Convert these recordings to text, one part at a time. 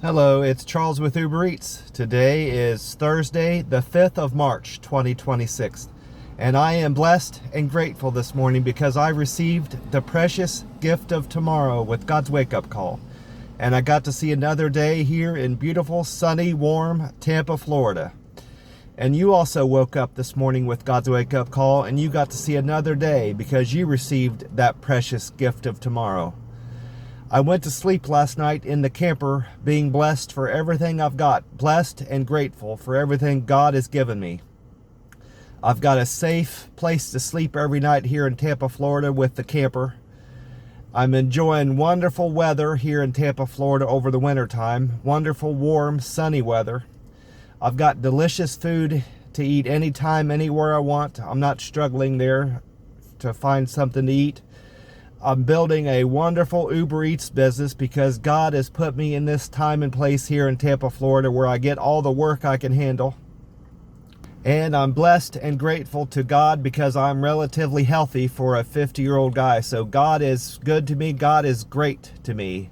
Hello, it's Charles with Uber Eats. Today is Thursday, the 5th of March, 2026. And I am blessed and grateful this morning because I received the precious gift of tomorrow with God's wake-up call. And I got to see another day here in beautiful, sunny, warm Tampa, Florida. And you also woke up this morning with God's wake-up call, and you got to see another day because you received that precious gift of tomorrow. I went to sleep last night in the camper, being blessed for everything I've got, blessed and grateful for everything God has given me. I've got a safe place to sleep every night here in Tampa, Florida with the camper. I'm enjoying wonderful weather here in Tampa, Florida over the winter time. Wonderful, warm, sunny weather. I've got delicious food to eat anytime, anywhere I want. I'm not struggling there to find something to eat. I'm building a wonderful Uber Eats business because God has put me in this time and place here in Tampa, Florida, where I get all the work I can handle. And I'm blessed and grateful to God because I'm relatively healthy for a 50-year-old guy. So God is good to me. God is great to me.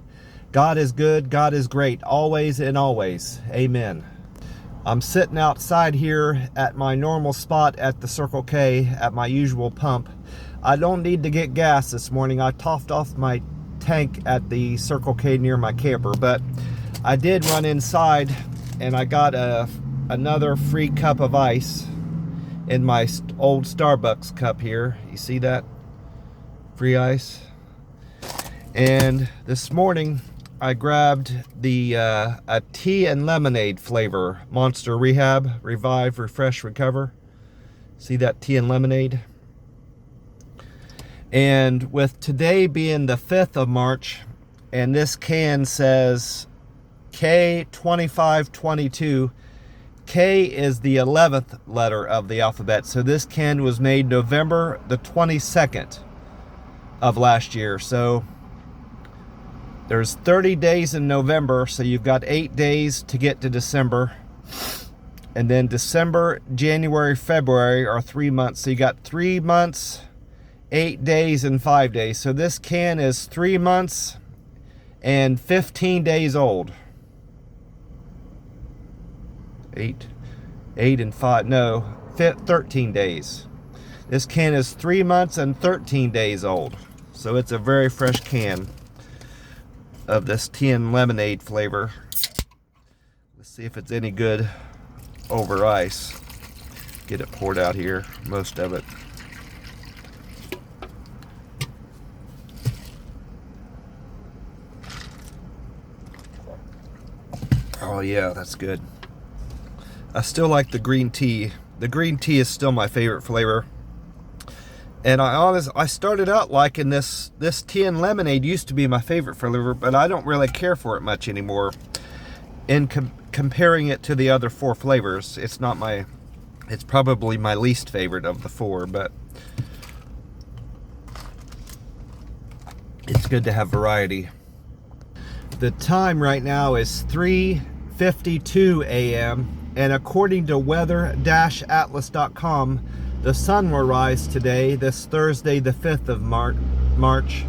God is good. God is great. Always and always. Amen. I'm sitting outside here at my normal spot at the Circle K at my usual pump. I don't need to get gas this morning. I topped off my tank at the Circle K near my camper, but I did run inside and I got another free cup of ice in my old Starbucks cup here. You see that? Free ice. And this morning I grabbed the a tea and lemonade flavor, Monster Rehab, Revive, Refresh, Recover. See that tea and lemonade? And with today being the 5th of March, and this can says K2522, K is the 11th letter of the alphabet. So this can was made November the 22nd of last year. So there's 30 days in November, so you've got 8 days to get to December. And then December, January, February are 3 months. So you got 3 months, 8 days, and 5 days. So this can is 3 months and 15 days old. 8 and 5, no, 13 days. This can is 3 months and 13 days old. So it's a very fresh can of this tea and lemonade flavor. Let's see if it's any good over ice. Get it poured out here, most of it. Oh yeah, that's good. I still like the green tea. The green tea is still my favorite flavor. And I started out liking this tea and lemonade used to be my favorite flavor, but I don't really care for it much anymore. In comparing it to the other 4 flavors, it's probably my least favorite of the 4, but it's good to have variety. The time right now is 3:52 a.m. and according to weather-atlas.com, the sun will rise today, this Thursday, the 5th of March.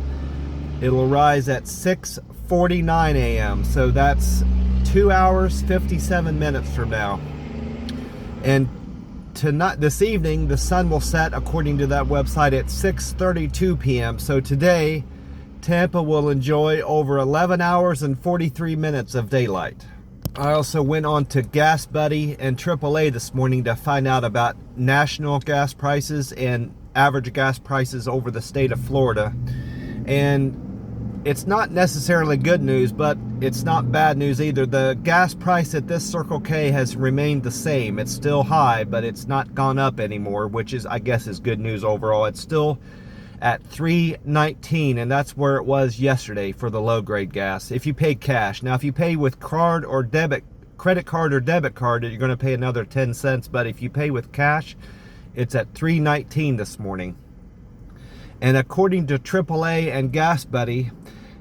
It'll rise at 6:49 a.m. So that's 2 hours, 57 minutes from now. And tonight, this evening, the sun will set, according to that website, at 6:32 p.m. So today, Tampa will enjoy over 11 hours and 43 minutes of daylight. I also went on to Gas Buddy and AAA this morning to find out about national gas prices and average gas prices over the state of Florida. And it's not necessarily good news, but it's not bad news either. The gas price at this Circle K has remained the same. It's still high, but it's not gone up anymore, which is, I guess, is good news overall. It's still at $3.19, and that's where it was yesterday for the low grade gas if you pay cash. Now if you pay with credit card or debit card, you're going to pay another 10 cents, but if you pay with cash, it's at $3.19 this morning. And according to AAA and Gas Buddy,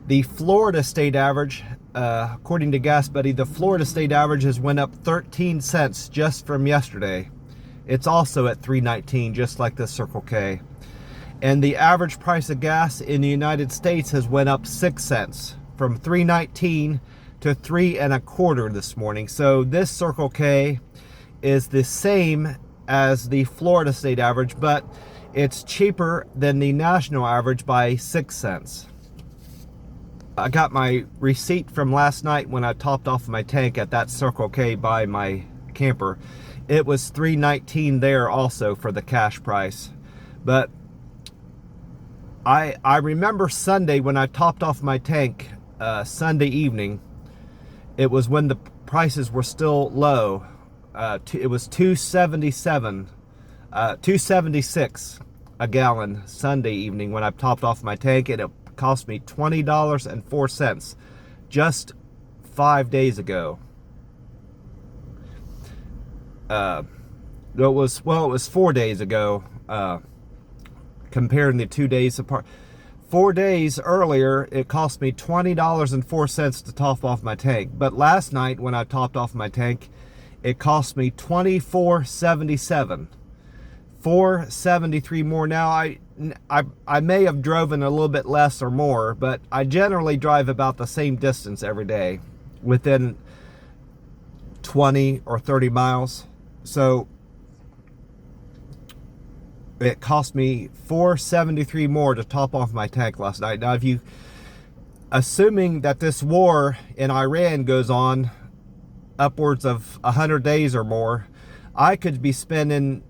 the Florida state average, according to Gas Buddy, the Florida state average has went up 13 cents just from yesterday. It's also at $3.19, just like the Circle K. And the average price of gas in the United States has went up 6 cents from $3.19 to 3.25 this morning. So this Circle K is the same as the Florida state average, but it's cheaper than the national average by 6 cents. I got my receipt from last night when I topped off my tank at that Circle K by my camper. It was $3.19 there also for the cash price. But I remember Sunday when I topped off my tank, Sunday evening. It was when the prices were still low. It was $2.76 a gallon Sunday evening when I topped off my tank, and it cost me $20.04 just 5 days ago. It was 4 days ago, comparing the 2 days apart. 4 days earlier, it cost me $20.04 to top off my tank. But last night, when I topped off my tank, it cost me $24.77. $4.73 more. Now, I may have driven a little bit less or more, but I generally drive about the same distance every day, within 20 or 30 miles. So it cost me $4.73 more to top off my tank last night. Now, assuming that this war in Iran goes on upwards of 100 days or more, I could be spending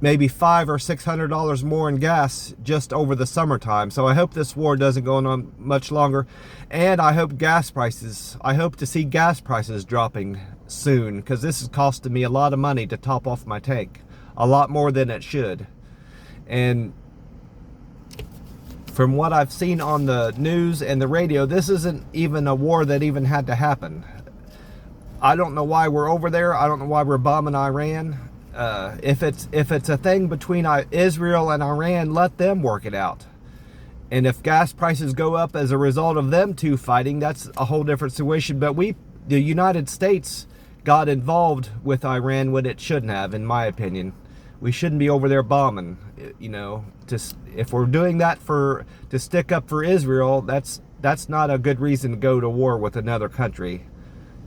maybe $500 or $600 more in gas just over the summertime. So I hope this war doesn't go on much longer, and I hope to see gas prices dropping soon, because this is costing me a lot of money to top off my tank, a lot more than it should. And from what I've seen on the news and the radio, this isn't even a war that even had to happen. I don't know why we're over there. I don't know why we're bombing Iran. If it's a thing between Israel and Iran, let them work it out. And if gas prices go up as a result of them two fighting, that's a whole different situation. But the United States got involved with Iran when it shouldn't have, in my opinion. We shouldn't be over there bombing. If we're doing that to stick up for Israel, that's not a good reason to go to war with another country,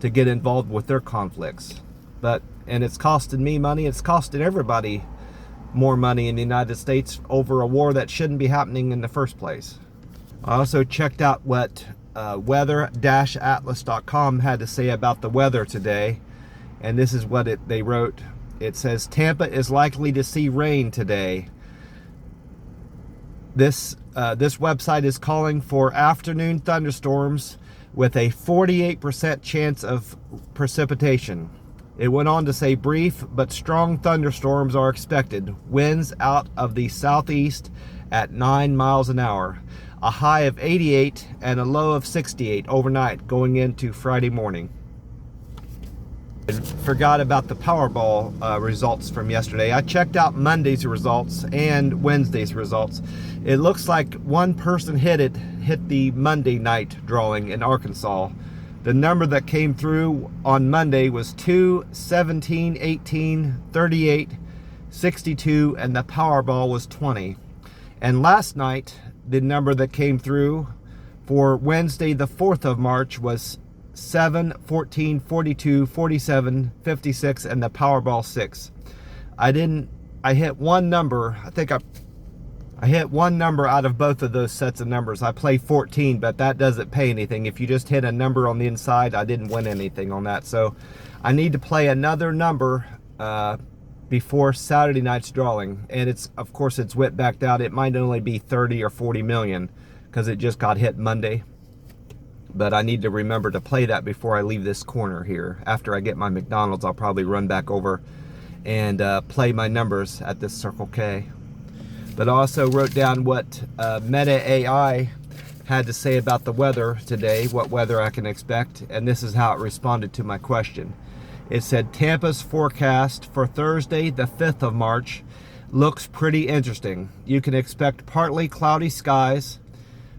to get involved with their conflicts. And it's costing me money. It's costing everybody more money in the United States over a war that shouldn't be happening in the first place. I also checked out what weather-atlas.com had to say about the weather today, and this is what they wrote. It says, Tampa is likely to see rain today. This website is calling for afternoon thunderstorms with a 48% chance of precipitation. It went on to say brief but strong thunderstorms are expected. Winds out of the southeast at 9 miles an hour. A high of 88 and a low of 68 overnight going into Friday morning. I forgot about the Powerball results from yesterday. I checked out Monday's results and Wednesday's results. It looks like one person hit the Monday night drawing in Arkansas. The number that came through on Monday was 2, 17, 18, 38, 62, and the Powerball was 20. And last night, the number that came through for Wednesday, the 4th of March, was 7, 14, 42, 47, 56, and the Powerball 6. I hit one number. I think I hit one number out of both of those sets of numbers. I play 14, but that doesn't pay anything. If you just hit a number on the inside, I didn't win anything on that. So I need to play another number before Saturday night's drawing. And of course it's whipped back out. It might only be 30 or 40 million because it just got hit Monday. But I need to remember to play that before I leave this corner here. After I get my McDonald's, I'll probably run back over and play my numbers at this Circle K. But I also wrote down what Meta AI had to say about the weather today, what weather I can expect, and this is how it responded to my question. It said, Tampa's forecast for Thursday, the 5th of March, looks pretty interesting. You can expect partly cloudy skies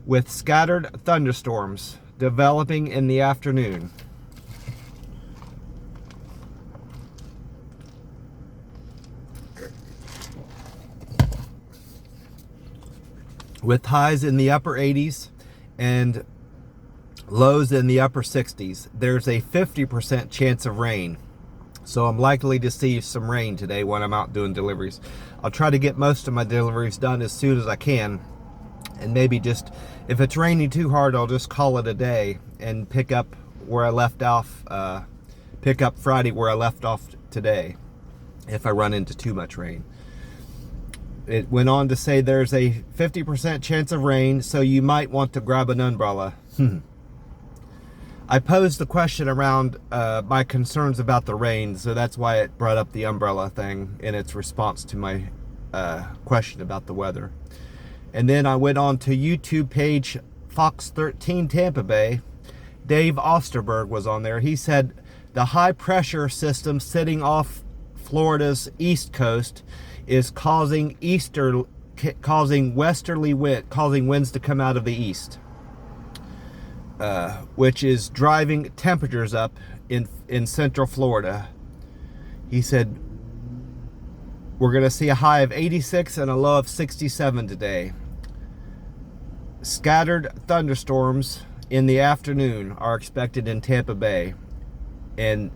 with scattered thunderstorms developing in the afternoon. With highs in the upper 80s and Lows in the upper 60s. There's a 50% chance of rain. So I'm likely to see some rain today when I'm out doing deliveries. I'll try to get most of my deliveries done as soon as I can. And maybe just, if it's raining too hard, I'll just call it a day and pick up where I left off, pick up Friday where I left off today, if I run into too much rain. It went on to say there's a 50% chance of rain, so you might want to grab an umbrella. I posed the question around my concerns about the rain, so that's why it brought up the umbrella thing in its response to my question about the weather. And then I went on to YouTube page Fox 13 Tampa Bay. Dave Osterberg was on there. He said the high pressure system sitting off Florida's east coast is causing westerly wind, causing winds to come out of the east. Which is driving temperatures up in central Florida. He said, we're going to see a high of 86 and a low of 67 today. Scattered thunderstorms in the afternoon are expected in Tampa Bay. And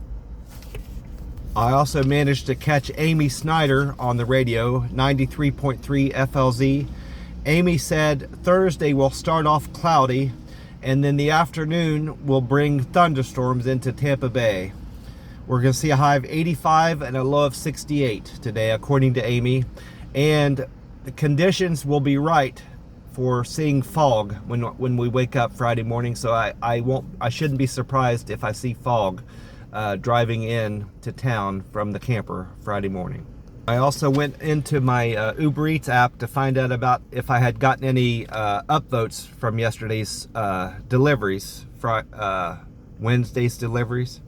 I also managed to catch Amy Snyder on the radio, 93.3 FLZ. Amy said Thursday will start off cloudy, and then the afternoon will bring thunderstorms into Tampa Bay. We're going to see a high of 85 and a low of 68 today, according to Amy. And the conditions will be right for seeing fog when we wake up Friday morning. So I shouldn't be surprised if I see fog driving in to town from the camper Friday morning. I also went into my Uber Eats app to find out about if I had gotten any upvotes from yesterday's deliveries, Wednesday's deliveries.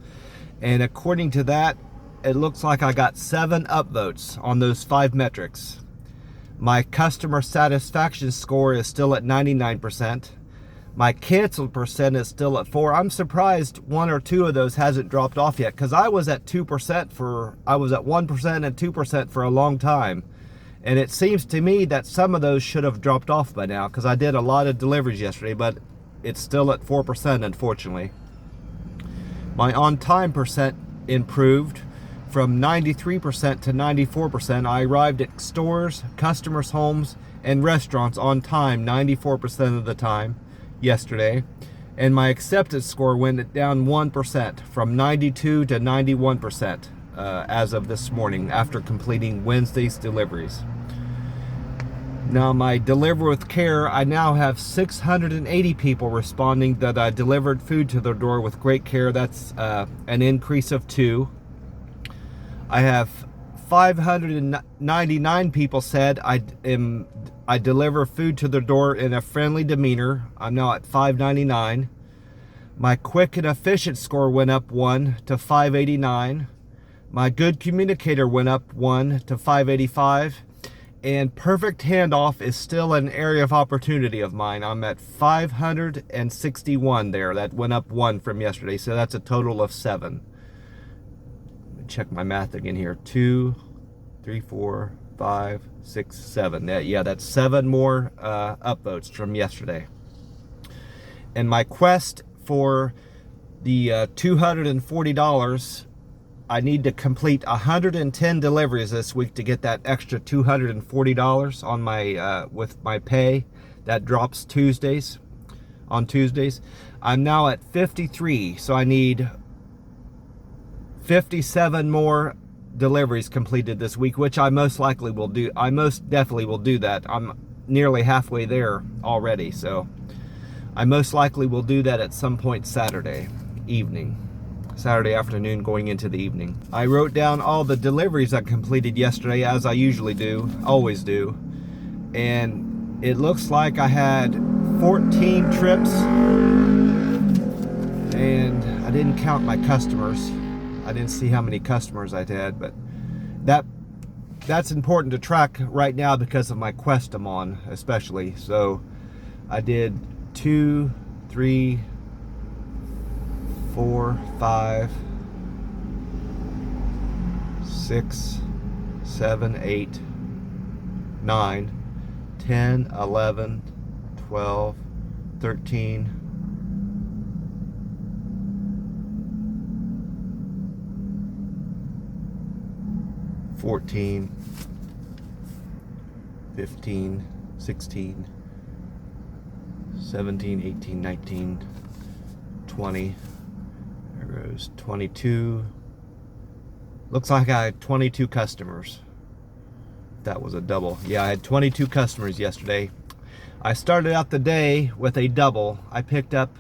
And according to that, it looks like I got 7 upvotes on those 5 metrics. My customer satisfaction score is still at 99%. My canceled percent is still at 4. I'm surprised 1 or 2 of those hasn't dropped off yet, because I was at 2% I was at 1% and 2% for a long time. And it seems to me that some of those should have dropped off by now, because I did a lot of deliveries yesterday, but it's still at 4%, unfortunately. My on-time percent improved from 93% to 94%. I arrived at stores, customers' homes, and restaurants on time 94% of the time yesterday. And my acceptance score went down 1% from 92 to 91% as of this morning after completing Wednesday's deliveries. Now my Deliver with Care, I now have 680 people responding that I delivered food to their door with great care. That's an increase of 2. I have 599 people said I deliver food to their door in a friendly demeanor. I'm now at 599. My quick and efficient score went up 1 to 589. My good communicator went up 1 to 585. And perfect handoff is still an area of opportunity of mine. I'm at 561 there. That went up 1 from yesterday, so that's a total of 7. Let me check my math again here. 2, 3, 4, 5, 6, 7. Yeah, that's 7 more upvotes from yesterday. And my quest for the $240, I need to complete 110 deliveries this week to get that extra $240 on my with my pay. That drops on Tuesdays. I'm now at 53, so I need 57 more deliveries completed this week, which I most likely will do. I most definitely will do that. I'm nearly halfway there already, so I most likely will do that at some point Saturday afternoon going into the evening. I wrote down all the deliveries I completed yesterday, as I usually do, always do, and it looks like I had 14 trips, and I didn't count my customers. I didn't see how many customers I'd had, but that's important to track right now because of my quest I'm on, especially. So I did 2, 3, 4, 5, 6, 7, 8, 9, 10, 11, 12, 13, 14, 15, 16, 17, 18, 19, 20. There goes 22. Looks like I had 22 customers. That was a double. Yeah, I had 22 customers yesterday. I started out the day with a double. I picked up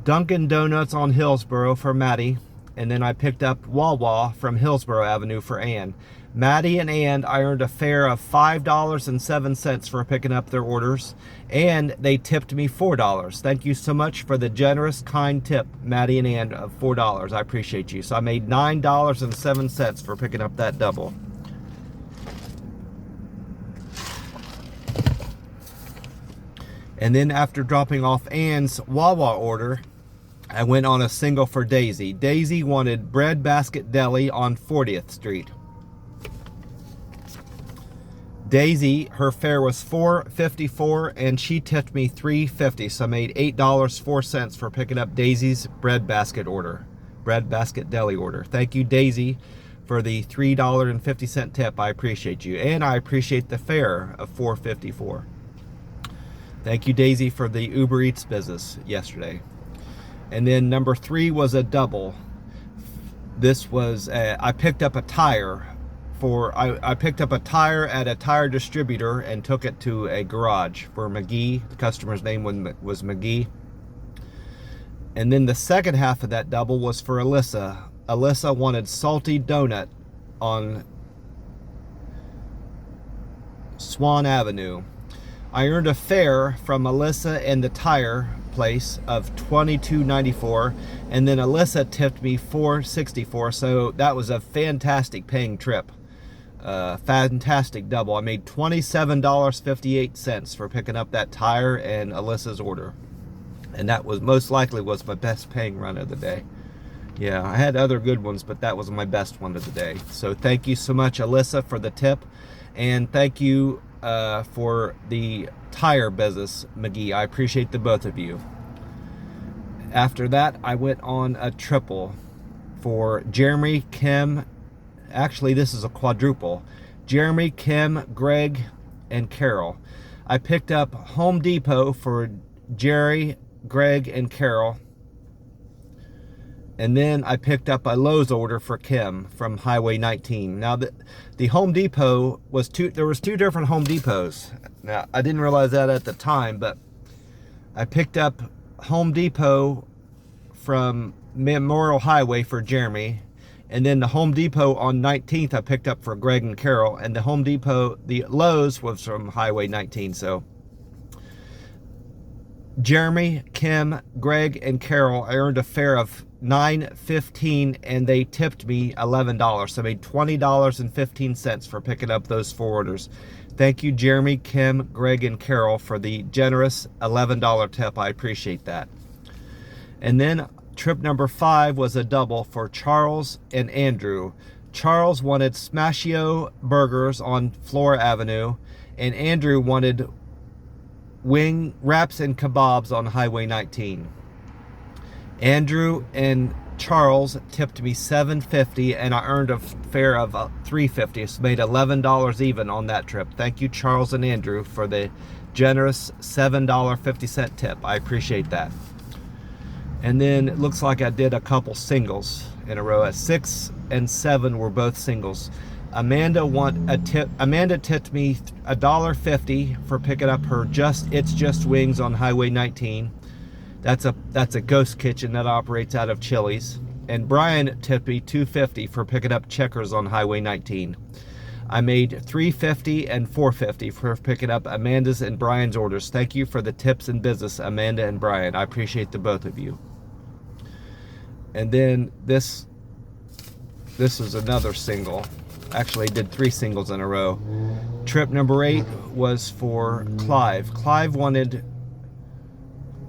Dunkin' Donuts on Hillsborough for Maddie, and then I picked up Wawa from Hillsborough Avenue for Ann. Maddie and Ann, I earned a fare of $5.07 for picking up their orders, and they tipped me $4. Thank you so much for the generous, kind tip, Maddie and Ann, of $4. I appreciate you. So I made $9.07 for picking up that double. And then after dropping off Ann's Wawa order, I went on a single for Daisy. Daisy wanted Bread Basket Deli on 40th Street. Daisy, her fare was $4.54 and she tipped me $3.50, so I made $8.04 for picking up Daisy's Bread Basket Deli order. Thank you, Daisy, for the $3.50 tip. I appreciate you, and I appreciate the fare of $4.54. Thank you, Daisy, for the Uber Eats business yesterday. And then number 3 was a double. This was I picked up a tire I picked up a tire at a tire distributor and took it to a garage for McGee. The customer's name was McGee. And then the second half of that double was for Alyssa. Alyssa wanted salty donut on Swan Avenue. I earned a fare from Alyssa and the tire place of $22.94, and then Alyssa tipped me $4.64, so that was a fantastic paying trip. Fantastic double. I made $27.58 for picking up that tire and Alyssa's order, and that was most likely was my best paying run of the day. Yeah, I had other good ones, but that was my best one of the day. So thank you so much, Alyssa, for the tip, and thank you for the tire business, McGee. I appreciate the both of you. After that, I went on a triple for Jeremy, Kim. Actually, this is a quadruple. Jeremy, Kim, Greg, and Carol. I picked up Home Depot for Jerry, Greg, and Carol. And then I picked up a Lowe's order for Kim from Highway 19. Now, the Home Depot was there was 2 different Home Depots. Now, I didn't realize that at the time, but I picked up Home Depot from Memorial Highway for Jeremy. And then the Home Depot on 19th I picked up for Greg and Carol. And the Lowe's was from Highway 19. So Jeremy, Kim, Greg, and Carol, I earned a fare of $9.15 and they tipped me $11. So I made $20.15 for picking up those 4 orders. Thank you, Jeremy, Kim, Greg, and Carol, for the generous $11 tip. I appreciate that. And then trip number 5 was a double for Charles and Andrew. Charles wanted Smashio burgers on Flora Avenue, and Andrew wanted wing wraps and kebabs on Highway 19. Andrew and Charles tipped me $7.50 and I earned a fare of $3.50, so made $11 even on that trip. Thank you, Charles and Andrew, for the generous $7.50 tip. I appreciate that. And then it looks like I did a couple singles in a row. At 6 and 7 were both singles. Amanda tipped me $1.50 for picking up her It's Just Wings on Highway 19. That's a ghost kitchen that operates out of Chili's. And Brian tipped me $2.50 for picking up Checkers on Highway 19. I made $3.50 and $4.50 for picking up Amanda's and Brian's orders. Thank you for the tips in business, Amanda and Brian. I appreciate the both of you. And then this is another single. Actually, I did 3 singles in a row. Trip number 8 was for Clive. Clive wanted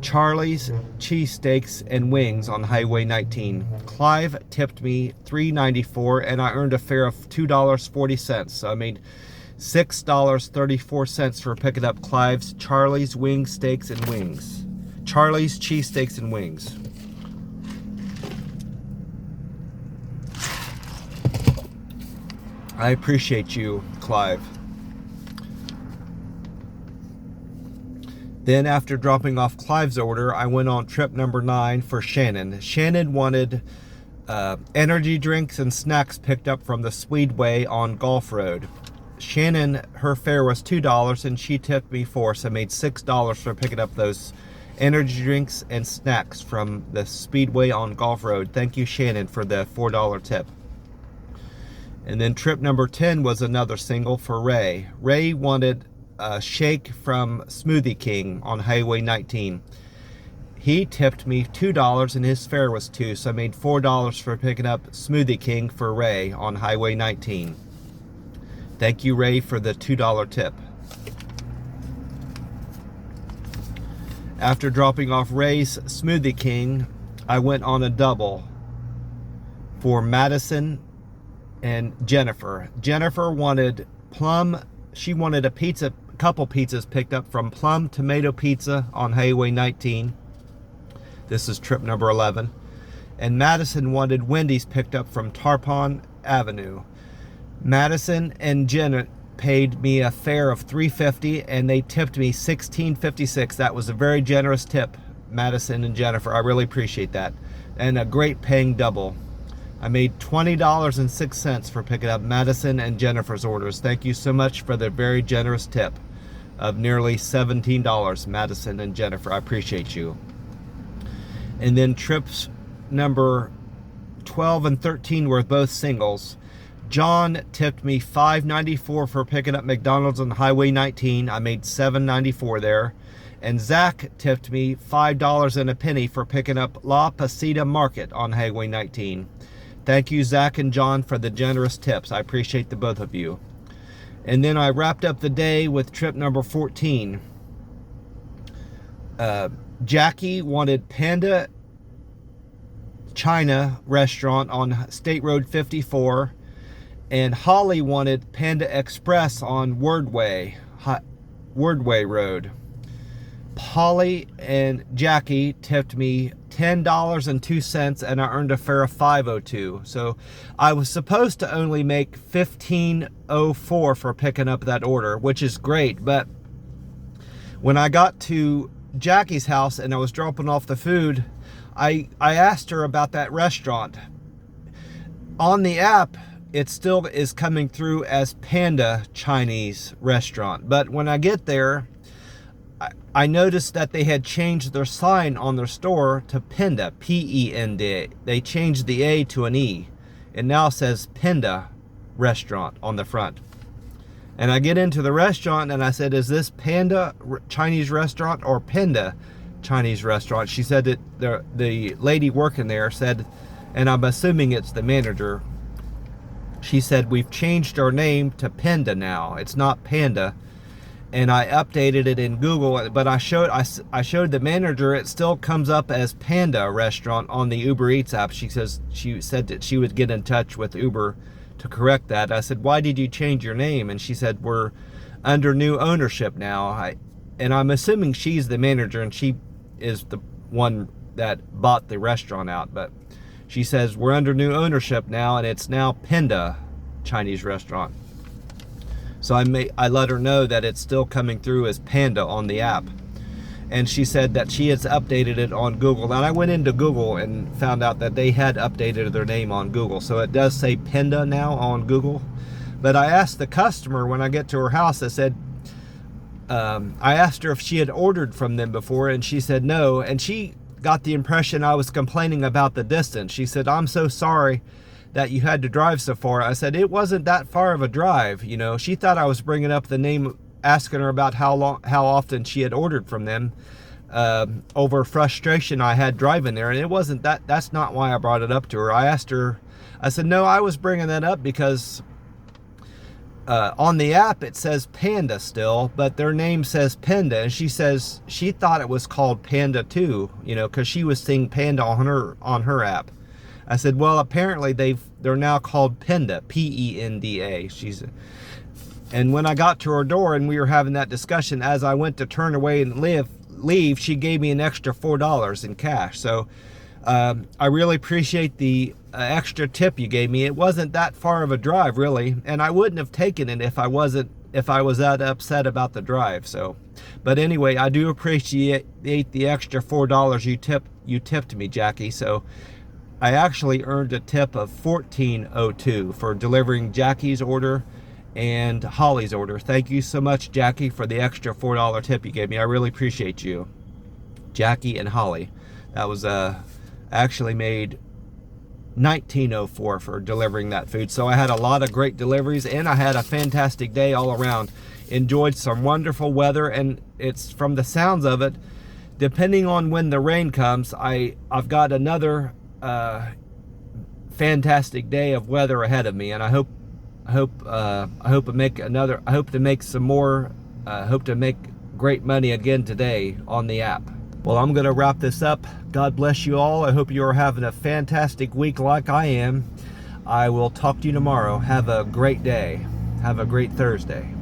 Charlie's cheesesteaks and wings on Highway 19. Clive tipped me $3.94 and I earned a fare of $2.40. So I made $6.34 for picking up Clive's Charlie's wing steaks and wings. Charlie's cheesesteaks and wings. I appreciate you, Clive. Then after dropping off Clive's order, I went on trip number 9 for Shannon. Shannon wanted energy drinks and snacks picked up from the Speedway on Gulf Road. Shannon, her fare was $2 and she tipped me $4, so I made $6 for picking up those energy drinks and snacks from the Speedway on Gulf Road. Thank you, Shannon, for the $4 tip. And then trip number 10 was another single for Ray. Ray wanted a shake from Smoothie King on Highway 19. He tipped me $2 and his fare was $2, so I made $4 for picking up Smoothie King for Ray on Highway 19. Thank you, Ray, for the $2 tip. After dropping off Ray's Smoothie King, I went on a double for Madison and Jennifer. Jennifer wanted plum. She wanted a couple pizzas picked up from Plum Tomato Pizza on Highway 19. This is trip number 11. And Madison wanted Wendy's picked up from Tarpon Avenue. Madison and Jenna paid me a fare of $3.50 and they tipped me $16.56. That was a very generous tip, Madison and Jennifer. I really appreciate that. And a great paying double. I made $20.06 for picking up Madison and Jennifer's orders. Thank you so much for the very generous tip of nearly $17, Madison and Jennifer. I appreciate you. And then trips number 12 and 13 were both singles. John tipped me $5.94 for picking up McDonald's on Highway 19. I made $7.94 there. And Zach tipped me $5 and a penny for picking up La Pasita Market on Highway 19. Thank you, Zach and John, for the generous tips. I appreciate the both of you. And then I wrapped up the day with trip number 14. Jackie wanted Panda China restaurant on State Road 54. And Holly wanted Panda Express on Wordway Road. Holly and Jackie tipped me $10.02 and I earned a fare of $5.02. So I was supposed to only make $15.04 for picking up that order, which is great. But when I got to Jackie's house and I was dropping off the food, I asked her about that restaurant. On the app, it still is coming through as Panda Chinese restaurant. But when I get there, I noticed that they had changed their sign on their store to Penda, P-E-N-D. They changed the A to an E. It now says Penda Restaurant on the front. And I get into the restaurant and I said, is this Panda Chinese restaurant or Penda Chinese restaurant? She said that the lady working there said, and I'm assuming it's the manager, she said, we've changed our name to Penda now. It's not Panda. And I updated it in Google, but I showed the manager, it still comes up as Panda Restaurant on the Uber Eats app. She said that she would get in touch with Uber to correct that. I said, why did you change your name? And she said, we're under new ownership now. And I'm assuming she's the manager and she is the one that bought the restaurant out. But she says, we're under new ownership now and it's now Penda Chinese Restaurant. So I let her know that it's still coming through as Panda on the app. And she said that she has updated it on Google. And I went into Google and found out that they had updated their name on Google. So it does say Penda now on Google. But I asked the customer when I get to her house, I said, I asked her if she had ordered from them before, and she said no. And she got the impression I was complaining about the distance. She said, I'm so sorry that you had to drive so far. I said, it wasn't that far of a drive. You know, she thought I was bringing up the name, asking her about how often she had ordered from them, over frustration I had driving there. And it wasn't that's not why I brought it up to her. I asked her, I said, no, I was bringing that up because on the app it says Panda still, but their name says Penda. And she says she thought it was called Panda too, you know, because she was seeing Panda on her app. I said, well, apparently they're now called Penda, P-E-N-D-A. And when I got to her door and we were having that discussion, as I went to turn away and leave, she gave me an extra $4 in cash. So I really appreciate the extra tip you gave me. It wasn't that far of a drive, really, and I wouldn't have taken it if I was that upset about the drive. So, but anyway, I do appreciate the extra $4 you tipped me, Jackie. So I actually earned a tip of $14.02 for delivering Jackie's order and Holly's order. Thank you so much, Jackie, for the extra $4 tip you gave me. I really appreciate you, Jackie and Holly. That was actually made $19.04 for delivering that food. So I had a lot of great deliveries, and I had a fantastic day all around. Enjoyed some wonderful weather, and it's, from the sounds of it, depending on when the rain comes, I've got another fantastic day of weather ahead of me, and I hope to make great money again today on the app. Well, I'm going to wrap this up. God bless you all. I hope you are having a fantastic week like I am. I will talk to you tomorrow. Have a great day. Have a great Thursday.